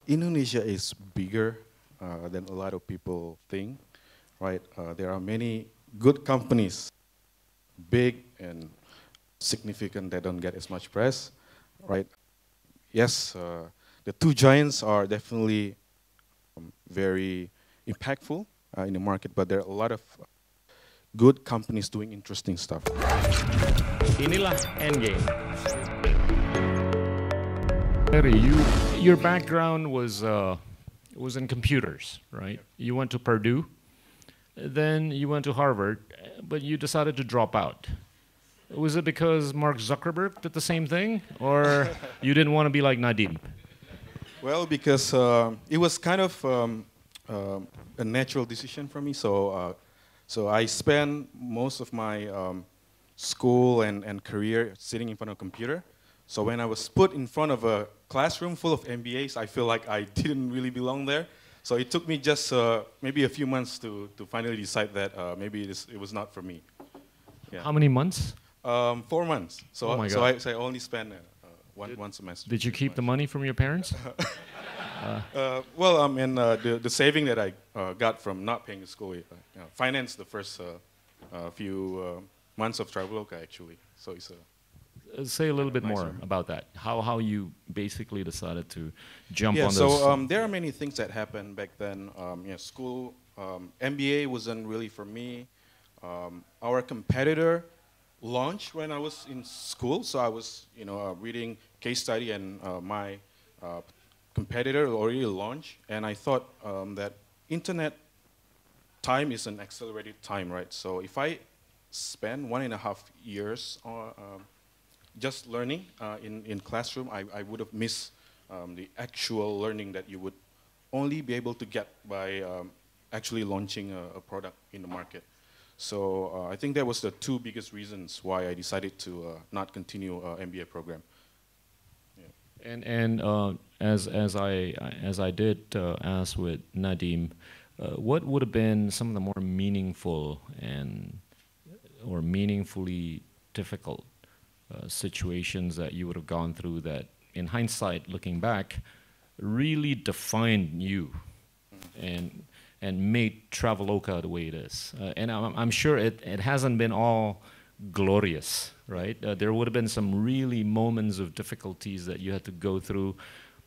Indonesia is bigger than a lot of people think, right? There are many good companies, big and significant that don't get as much press, right? Yes, the two giants are definitely very impactful in the market, but there are a lot of good companies doing interesting stuff. Inilah Endgame. Larry, your background was in computers, right? You went to Purdue, then you went to Harvard, but you decided to drop out. Was it because Mark Zuckerberg did the same thing, or you didn't want to be like Nadim? Well, because it was kind of a natural decision for me. So I spent most of my school and career sitting in front of a computer. So when I was put in front of a classroom full of MBAs, I feel like I didn't really belong there. So it took me just maybe a few months to finally decide that maybe it was not for me. Yeah. How many months? 4 months. So, Oh my so, God. I, so I only spent one semester. Did you keep the money from your parents? Well, I mean, the saving that I got from not paying the school financed the first few months of Traveloka, actually. So it's Say a little bit nice more one. about that. How you basically decided to jump Yeah, on so this. there are many things that happened back then. School, MBA wasn't really for me. Our competitor launched when I was in school, so I was, reading case study, and my uh, competitor already launched, and I thought that internet time is an accelerated time, right? So if I spend 1.5 years just learning in classroom, I would have missed the actual learning that you would only be able to get by actually launching a product in the market. So I think that was the two biggest reasons why I decided to not continue MBA program. And as I did ask with Nadim, what would have been some of the more meaningful and or meaningfully difficult situations that you would have gone through that, in hindsight, looking back, really defined you and made Traveloka the way it is. And I'm sure it hasn't been all glorious, right? There would have been some really moments of difficulties that you had to go through.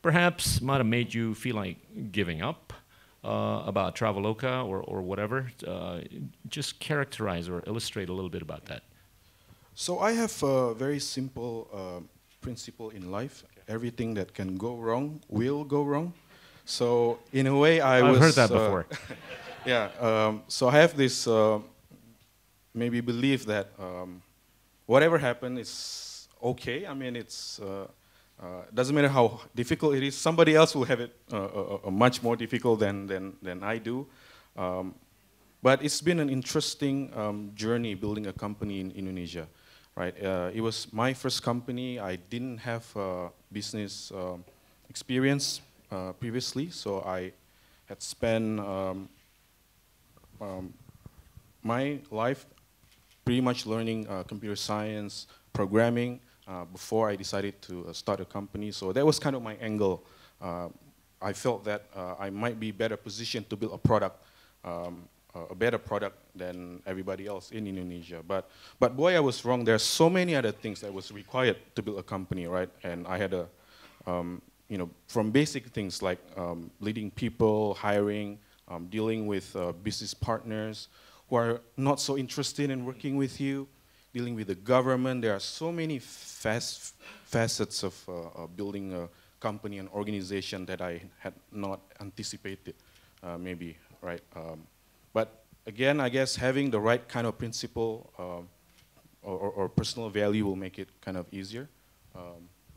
Perhaps might have made you feel like giving up about Traveloka or whatever. Just characterize or illustrate a little bit about that. So I have a very simple principle in life. Everything that can go wrong will go wrong. So in a way, I've heard that before. Yeah. So I have this maybe belief that whatever happened is okay. I mean, it's doesn't matter how difficult it is. Somebody else will have it much more difficult than I do. Um, but it's been an interesting journey building a company in Indonesia, right? It was my first company. I didn't have business experience previously, so I had spent my life pretty much learning computer science, programming, before I decided to start a company. So that was kind of my angle. I felt that I might be better positioned to build a product, a better product than everybody else in Indonesia. But boy, I was wrong. There are so many other things that was required to build a company, right? And I had from basic things like leading people, hiring, dealing with business partners who are not so interested in working with you, dealing with the government. There are so many facets of building a company and organization that I had not anticipated, maybe, right? But again, I guess having the right kind of principle or personal value will make it kind of easier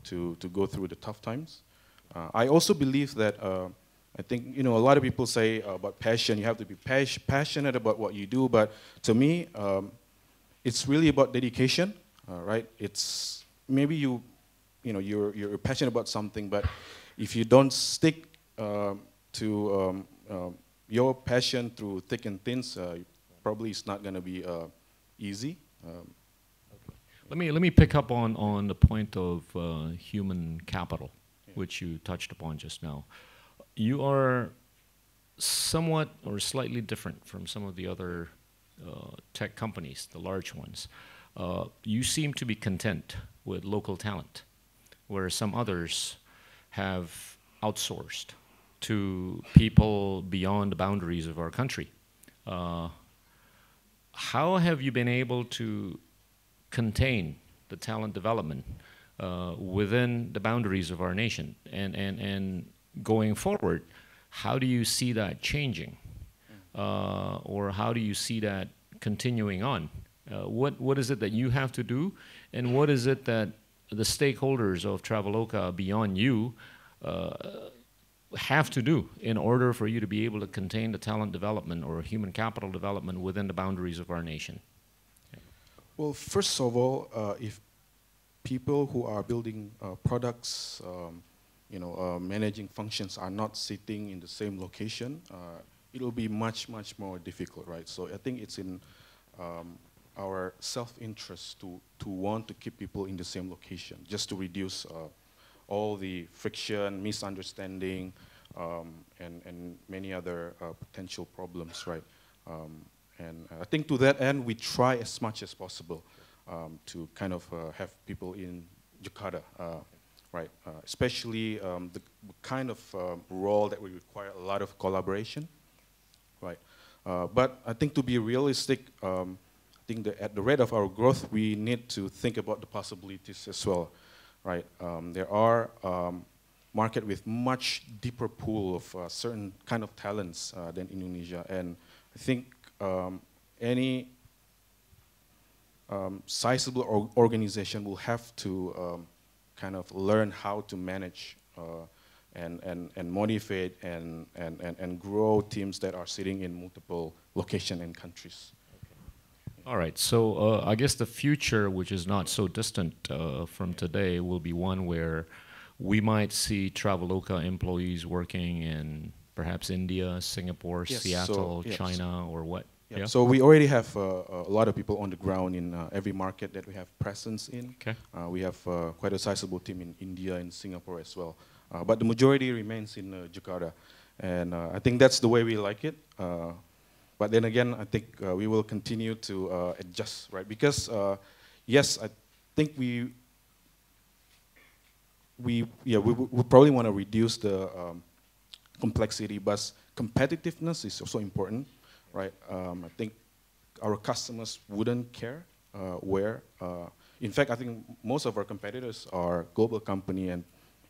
to go through the tough times. I also believe that I think a lot of people say about passion. You have to be passionate about what you do, but to me, it's really about dedication, right? It's maybe you're passionate about something, but if you don't stick to your passion through thick and thin, probably it's not going to be easy. Let me pick up on the point of human capital, which you touched upon just now. you are somewhat or slightly different from some of the other tech companies, the large ones. You seem to be content with local talent, where some others have outsourced to people beyond the boundaries of our country. Uh, how have you been able to contain the talent development within the boundaries of our nation? And going forward, how do you see that changing? Or how do you see that continuing on? What is it that you have to do, and what is it that the stakeholders of Traveloka beyond you have to do in order for you to be able to contain the talent development or human capital development within the boundaries of our nation? Well, first of all, if people who are building products, managing functions are not sitting in the same location, it will be much, much more difficult, right? So I think it's in our self-interest to want to keep people in the same location, just to reduce all the friction, misunderstanding, and many other potential problems, right? And I think to that end, we try as much as possible to kind of have people in Jakarta, right? Especially the kind of role that we require a lot of collaboration, right? But I think to be realistic, I think that at the rate of our growth, we need to think about the possibilities as well, right? There are market with much deeper pool of certain kind of talents than Indonesia, and I think any sizable organization will have to kind of learn how to manage and motivate and grow teams that are sitting in multiple locations and countries. All right, so I guess the future, which is not so distant from today, will be one where we might see Traveloka employees working in perhaps India, Singapore, Yes, Seattle, so, yes. China, or what? Yeah. So we already have a lot of people on the ground in every market that we have presence in. Okay. We have quite a sizable team in India and Singapore as well. But the majority remains in Jakarta. And I think that's the way we like it. But then again, I think we will continue to adjust, right? Because yes, I think we probably want to reduce the complexity, but competitiveness is also important, right? I think our customers wouldn't care where. In fact, I think most of our competitors are global company,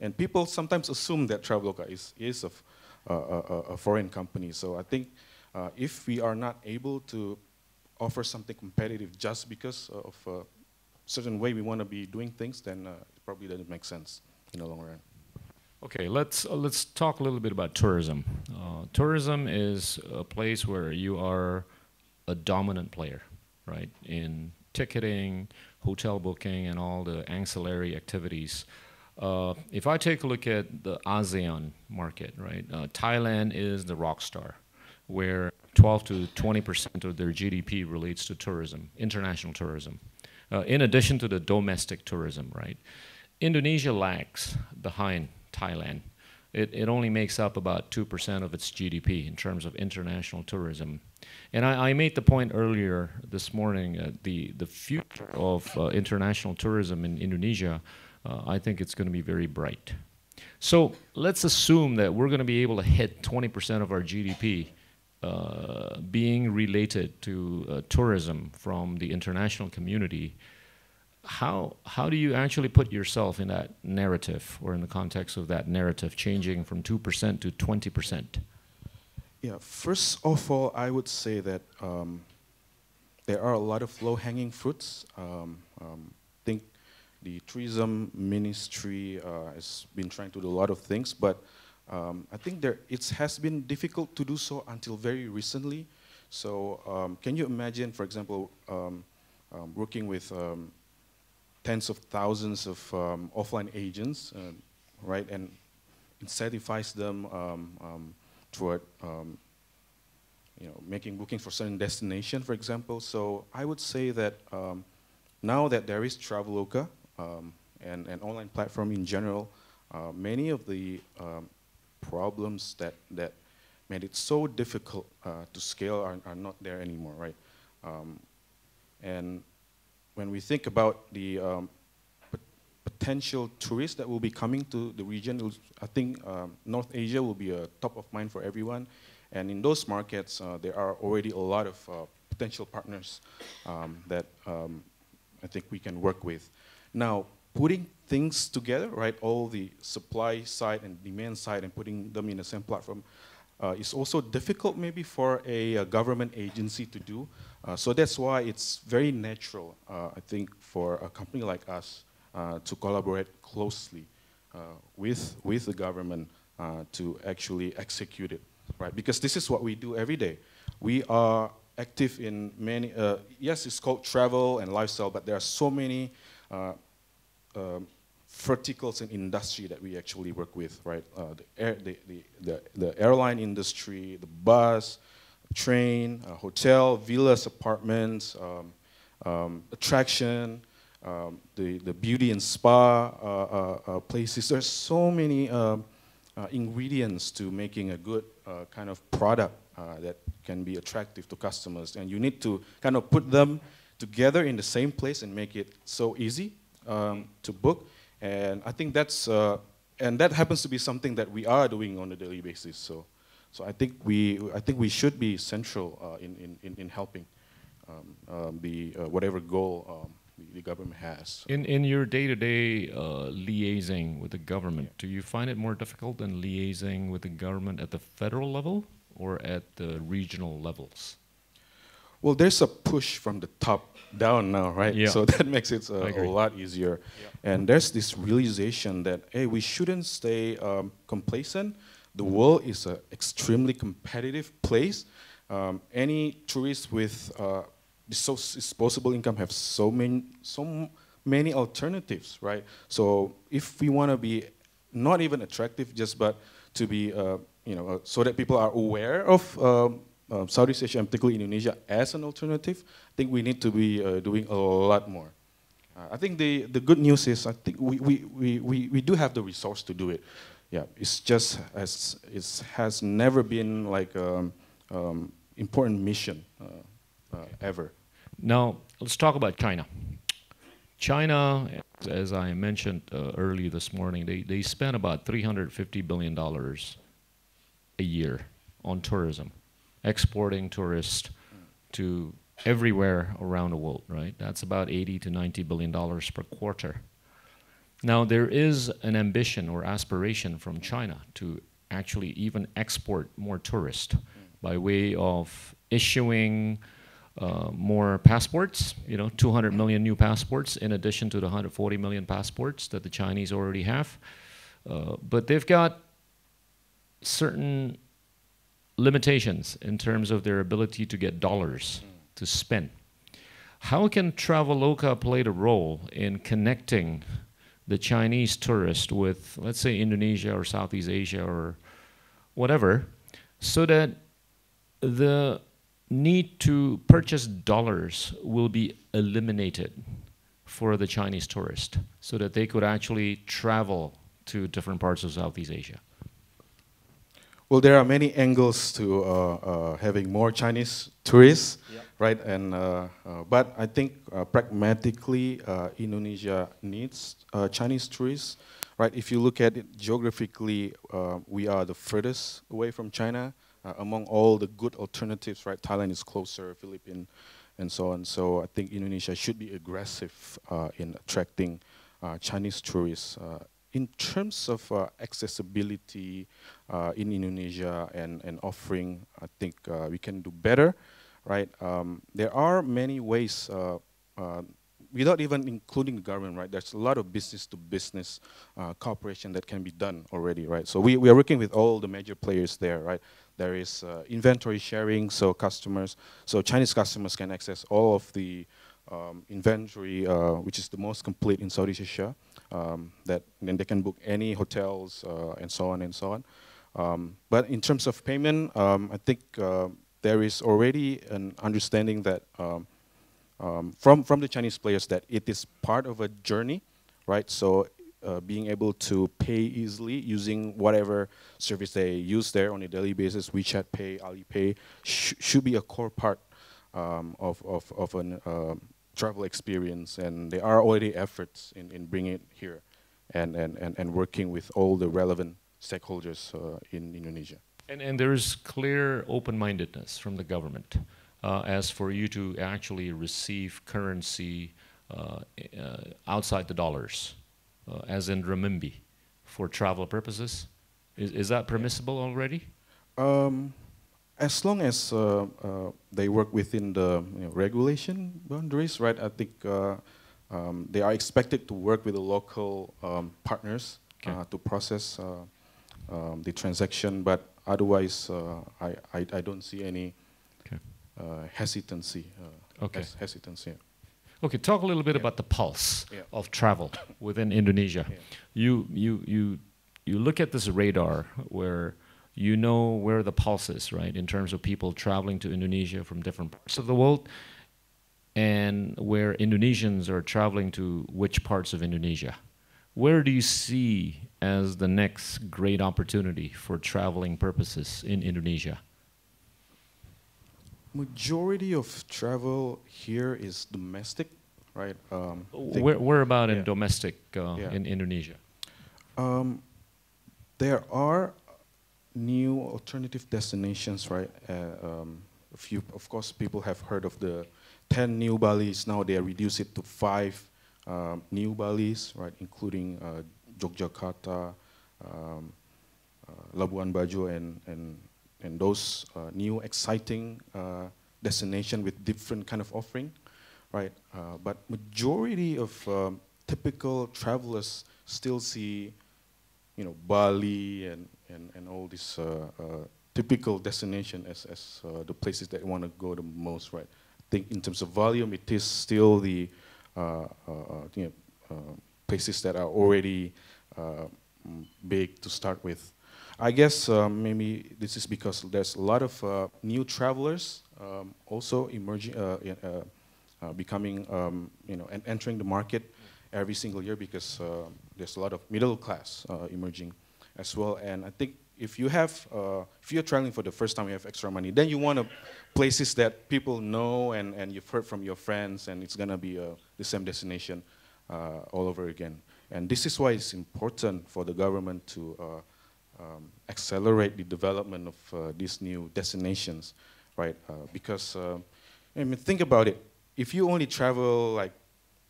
and people sometimes assume that Traveloka is a foreign company. So I think if we are not able to offer something competitive just because of a certain way we want to be doing things, then it probably doesn't make sense in the long run. Okay, let's talk a little bit about tourism. Tourism is a place where you are a dominant player, right? In ticketing, hotel booking, and all the ancillary activities. If I take a look at the ASEAN market, right? Thailand is the rock star, where 12 to 20% of their GDP relates to tourism, international tourism, in addition to the domestic tourism, right? Indonesia lags behind Thailand. It only makes up about 2% of its GDP in terms of international tourism. And I made the point earlier this morning, the future of international tourism in Indonesia, I think it's going to be very bright. So let's assume that we're going to be able to hit 20% of our GDP being related to tourism from the international community. How do you actually put yourself in that narrative, or in the context of that narrative changing from 2% to 20%? Yeah, first of all, I would say that there are a lot of low-hanging fruits. I think the tourism ministry has been trying to do a lot of things, but I think it has been difficult to do so until very recently. So can you imagine, for example, working with tens of thousands of offline agents, right, and incentivize them toward making bookings for certain destination, for example. So I would say that now that there is Traveloka and an online platform in general, many of the problems that made it so difficult to scale are not there anymore, right? And when we think about the potential tourists that will be coming to the region, I think North Asia will be a top of mind for everyone. And in those markets, there are already a lot of potential partners that I think we can work with. Now, putting things together, right, all the supply side and demand side and putting them in the same platform is also difficult maybe for a government agency to do. So that's why it's very natural, I think, for a company like us to collaborate closely with the government to actually execute it, right? Because this is what we do every day. We are active in many, yes, it's called travel and lifestyle, but there are so many verticals in industry that we actually work with, right? The airline industry, the bus, train, hotel, villas, apartments, attraction, the beauty and spa places. There's so many ingredients to making a good kind of product that can be attractive to customers, and you need to kind of put them together in the same place and make it so easy to book. And I think that's and that happens to be something that we are doing on a daily basis. So I think we should be central in helping the whatever goal the government has. In your day-to-day liaising with the government, do you find it more difficult than liaising with the government at the federal level or at the regional levels? Well, there's a push from the top down now, right? Yeah. So that makes it a lot easier. Yeah. And there's this realization that, hey, we shouldn't stay complacent. The world is an extremely competitive place. Any tourist with disposable income have so many alternatives, right? So if we want to be not even attractive, just but to be, so that people are aware of Southeast Asia, and particularly Indonesia, as an alternative, I think we need to be doing a lot more. I think the good news is I think we do have the resource to do it. Yeah, it's just it has never been like important mission ever. Now let's talk about China. China, as I mentioned earlier this morning, they spend about $350 billion a year on tourism, exporting tourists to everywhere around the world, right? That's about $80 to $90 billion per quarter. Now, there is an ambition or aspiration from China to actually even export more tourists by way of issuing more passports, 200 million new passports in addition to the 140 million passports that the Chinese already have. But they've got certain limitations in terms of their ability to get dollars to spend. How can Traveloka play the role in connecting the Chinese tourist with, let's say, Indonesia or Southeast Asia or whatever, so that the need to purchase dollars will be eliminated for the Chinese tourist so that they could actually travel to different parts of Southeast Asia? Well, there are many angles to having more Chinese tourists, right? And but I think pragmatically, Indonesia needs Chinese tourists, right? If you look at it geographically, we are the furthest away from China among all the good alternatives, right? Thailand is closer, Philippines, and so on. So I think Indonesia should be aggressive in attracting Chinese tourists. In terms of accessibility in Indonesia and offering, I think we can do better, right? There are many ways, without even including the government, right? There's a lot of business-to-business cooperation that can be done already, right? So we are working with all the major players there, right? There is inventory sharing, so Chinese customers can access all of the inventory, which is the most complete in Southeast Asia. That then they can book any hotels and so on and so on. But in terms of payment, I think there is already an understanding that from the Chinese players that it is part of a journey, right? So being able to pay easily using whatever service they use there on a daily basis, WeChat Pay, Alipay, should be a core part of an travel experience. And there are already efforts in bringing it here and working with all the relevant stakeholders in Indonesia. And there's clear open-mindedness from the government as for you to actually receive currency outside the dollars, as in renminbi, for travel purposes. Is that permissible already? As long as they work within the regulation boundaries, right? I think they are expected to work with the local partners to process the transaction, but otherwise, I don't see any hesitancy. Hesitancy. Okay, talk a little bit about the pulse of travel within Indonesia. You look at this radar where you know where the pulse is, right, in terms of people traveling to Indonesia from different parts of the world, and where Indonesians are traveling to which parts of Indonesia. Where do you see as the next great opportunity for traveling purposes in Indonesia? Majority of travel here is domestic, right? Where about in domestic in Indonesia? There are new alternative destinations, right? A few, of course, people have heard of the 10 new Balis. Now they reduce it to 5 new Balis, right? Including Yogyakarta, Labuan Bajo, and those new exciting destination with different kind of offering, right? But majority of typical travelers still see, Bali and all these typical destination as the places that want to go the most, right? I think in terms of volume, it is still the places that are already big to start with. I guess maybe this is because there's a lot of new travelers also emerging, becoming, and entering the market every single year, because there's a lot of middle class emerging as well. And I think if you're traveling for the first time, you have extra money, then you want places that people know and you've heard from your friends, and it's gonna be the same destination all over again. And this is why it's important for the government to accelerate the development of these new destinations, right? Because, I mean, think about it. If you only travel, like,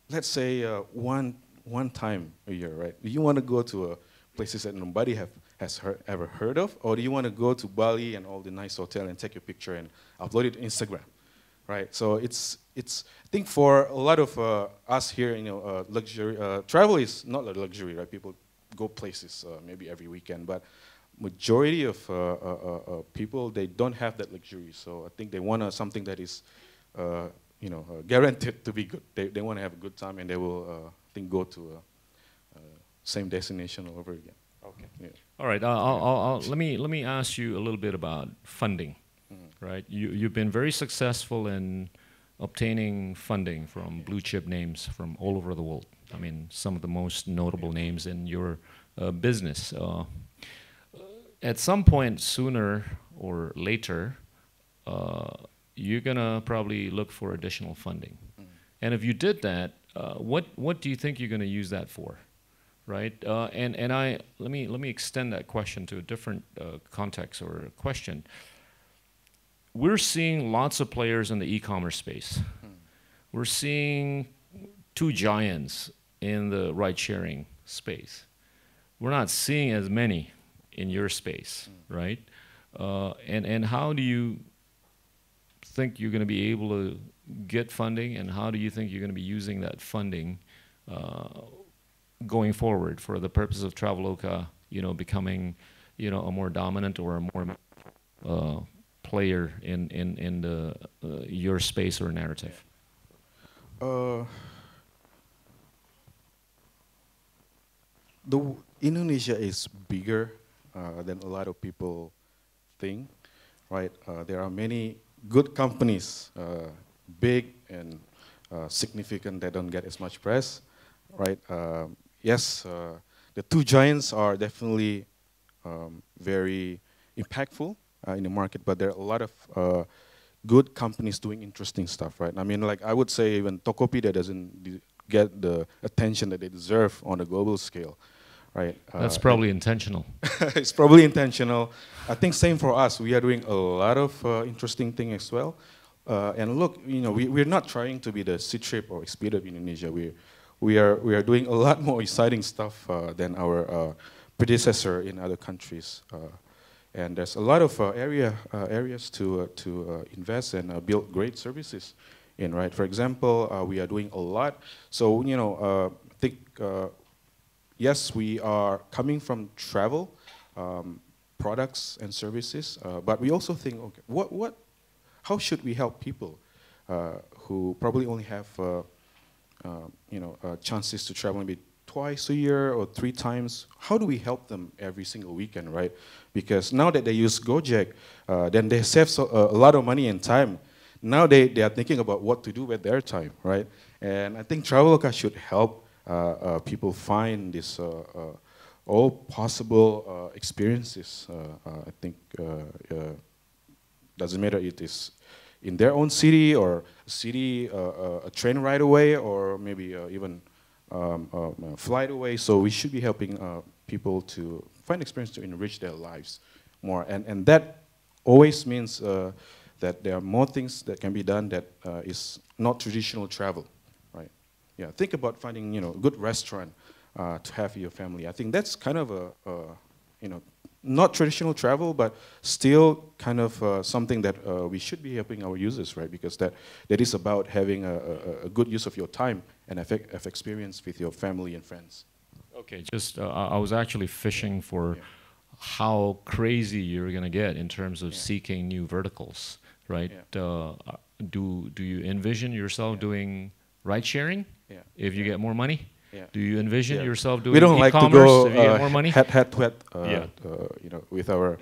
let's say one time a year, right? Do you want to go to places that nobody has ever heard of? Or do you want to go to Bali and all the nice hotel and take your picture and upload it to Instagram, right? So I think for a lot of us here, luxury, travel is not a luxury, right? People go places maybe every weekend, but majority of people, they don't have that luxury. So I think they want something that is, guaranteed to be good. They want to have a good time, and they will, I think, go to same destination all over again. Okay. Yeah. All right. Let me ask you a little bit about funding. Right. You've been very successful in obtaining funding from blue chip names from all over the world. I mean, some of the most notable names in your business. At some point, sooner or later, you're gonna probably look for additional funding. And if you did that, what do you think you're gonna use that for, right? Let me extend that question to a different context or question. We're seeing lots of players in the e-commerce space. We're seeing 2 giants in the ride-sharing space. We're not seeing as many in your space, right? And how do you think you're going to be able to get funding, and how do you think you're going to be using that funding going forward for the purpose of Traveloka, becoming, a more dominant or a more player in the your space or narrative? Indonesia is bigger than a lot of people think, right? There are many good companies, big and significant, that don't get as much press, right? Yes, the two giants are definitely very impactful in the market, but there are a lot of good companies doing interesting stuff, right? I mean, like I would say even Tokopedia doesn't get the attention that they deserve on a global scale, right? That's probably intentional. It's probably intentional. I think same for us. We are doing a lot of interesting things as well. And look, you know, we're not trying to be the Ctrip or Expedia of Indonesia. We are doing a lot more exciting stuff than our predecessor in other countries. And there's a lot of areas to invest and build great services in, right? For example, we are doing a lot. So, you know, I think, yes, we are coming from travel, products and services, but we also think, okay, how should we help people who probably only have, you know, chances to travel maybe twice a year or 3 times? How do we help them every single weekend, right? Because now that they use Gojek, then they save a lot of money and time. Now they are thinking about what to do with their time, right? And I think Traveloka should help people find this all possible experiences. I think doesn't matter if it is in their own city or a city, a train ride away, or maybe even flight away. So we should be helping people to find experience to enrich their lives more. And that always means that there are more things that can be done that is not traditional travel, right? Yeah, think about finding, you know, a good restaurant to have your family. I think that's kind of you know, not traditional travel, but still kind of something that we should be helping our users, right? Because that is about having a good use of your time and have experience with your family and friends. Okay, just I was actually fishing for how crazy you're going to get in terms of seeking new verticals, right? Do you envision yourself doing ride sharing if you get more money? Do you envision yourself doing e-commerce? We don't like to go if you get more money? head to head, you know, with our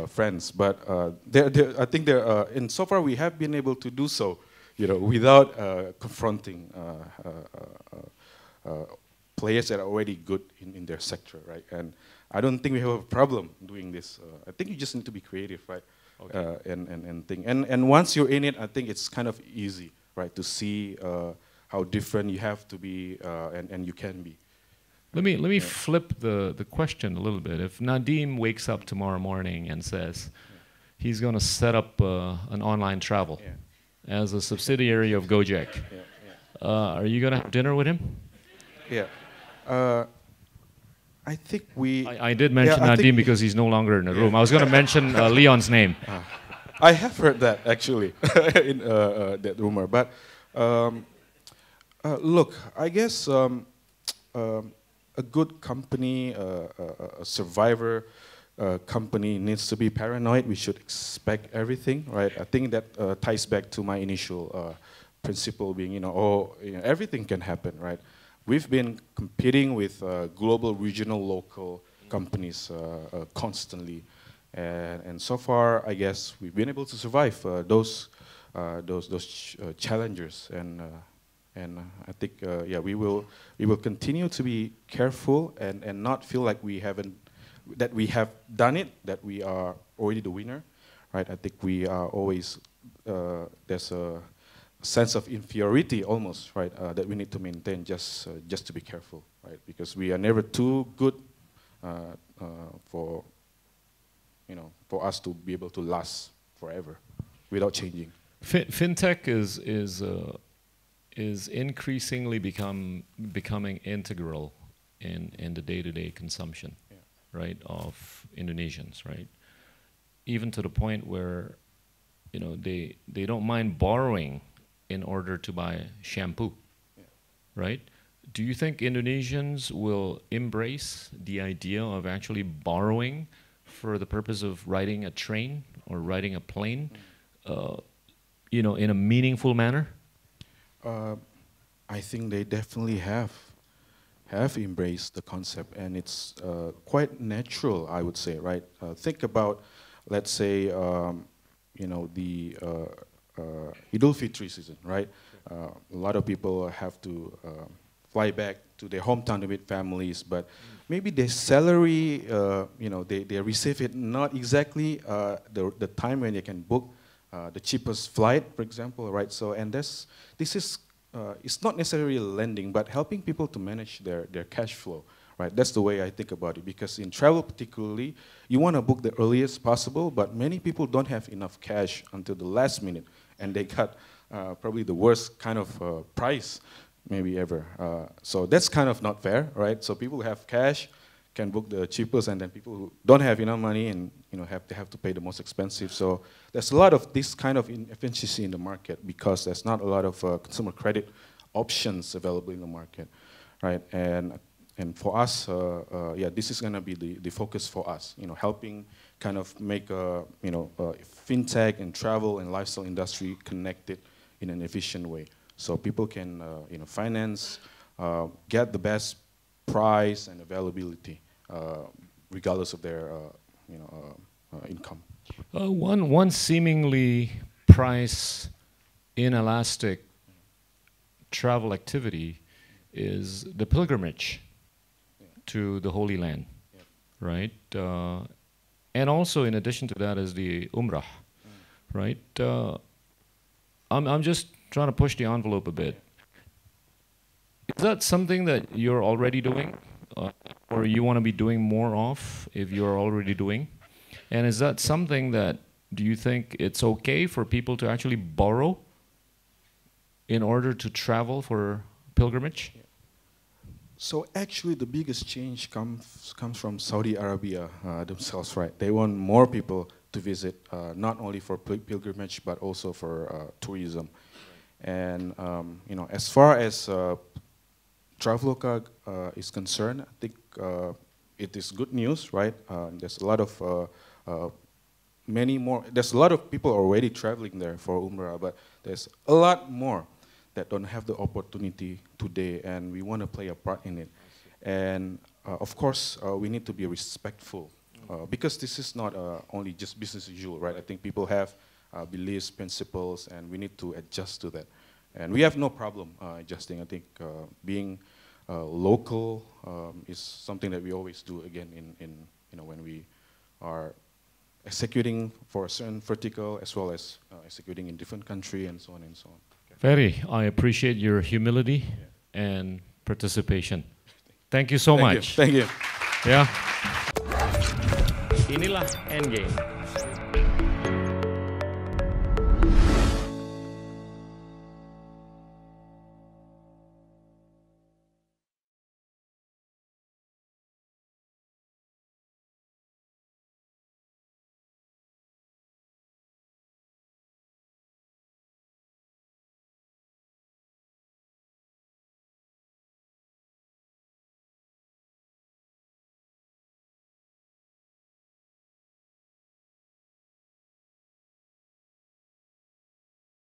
friends. But I think in so far we have been able to do so, you know, without confronting players that are already good in their sector, right? And I don't think we have a problem doing this. I think you just need to be creative, right? Okay. And think. And once you're in it, I think it's kind of easy, right, to see how different you have to be and you can be. Let me flip the question a little bit. If Nadim wakes up tomorrow morning and says he's going to set up an online travel as a subsidiary of Gojek, are you going to have dinner with him? Yeah. I think I did mention Nadim because he's no longer in the room. I was going to mention Leon's name. I have heard that, actually, in that rumor. But look, I guess a good company, a survivor company needs to be paranoid. We should expect everything, right? I think that ties back to my initial principle being, you know, everything can happen, right? We've been competing with global, regional, local companies constantly, and so far, I guess we've been able to survive those challengers, and I think yeah, we will continue to be careful and not feel like we have done it, that we are already the winner, right? I think we are always there's a sense of inferiority almost, right, that we need to maintain just to be careful, right? Because we are never too good for, you know, for us to be able to last forever without changing. Fintech is increasingly becoming integral in the day-to-day consumption, right, of Indonesians, right? Even to the point where, you know, they don't mind borrowing in order to buy shampoo, right? Do you think Indonesians will embrace the idea of actually borrowing for the purpose of riding a train or riding a plane, you know, in a meaningful manner? I think they definitely have embraced the concept, and it's quite natural, I would say, right? Think about, let's say, you know, the Idul Fitri season, right? A lot of people have to fly back to their hometown to meet families, but maybe their salary, they receive it not exactly the time when they can book the cheapest flight, for example, right? So, and this is, it's not necessarily lending, but helping people to manage their cash flow, right? That's the way I think about it, because in travel particularly, you want to book the earliest possible, but many people don't have enough cash until the last minute, and they got probably the worst kind of price maybe ever. So that's kind of not fair, right? So people who have cash can book the cheapest, and then people who don't have enough money and have to pay the most expensive. So there's a lot of this kind of inefficiency in the market because there's not a lot of consumer credit options available in the market, right? And for us, yeah, this is going to be the focus for us. Helping kind of make fintech and travel and lifestyle industry connected in an efficient way, so people can finance, get the best price and availability, regardless of their income. One seemingly price inelastic travel activity is the pilgrimage to the Holy Land, right? And also, in addition to that, is the Umrah, right? I'm just trying to push the envelope a bit. Is that something that you're already doing, or you want to be doing more of if you're already doing? And is that something that, do you think it's okay for people to actually borrow in order to travel for pilgrimage? So actually the biggest change comes from Saudi Arabia themselves, right? They want more people to visit, not only for pilgrimage, but also for tourism. And as far as Traveloka is concerned, I think it is good news, right? There's a lot of there's a lot of people already traveling there for Umrah, but there's a lot more that don't have the opportunity today, and we want to play a part in it. And of course, we need to be respectful, because this is not only just business as usual, right? I think people have beliefs, principles, and we need to adjust to that. And we have no problem adjusting. I think being local is something that we always do, again, when we are executing for a certain vertical, as well as executing in different country, and so on and so on. Ferry, I appreciate your humility and participation. Thank you so much. Thank you. Yeah. Inilah Endgame.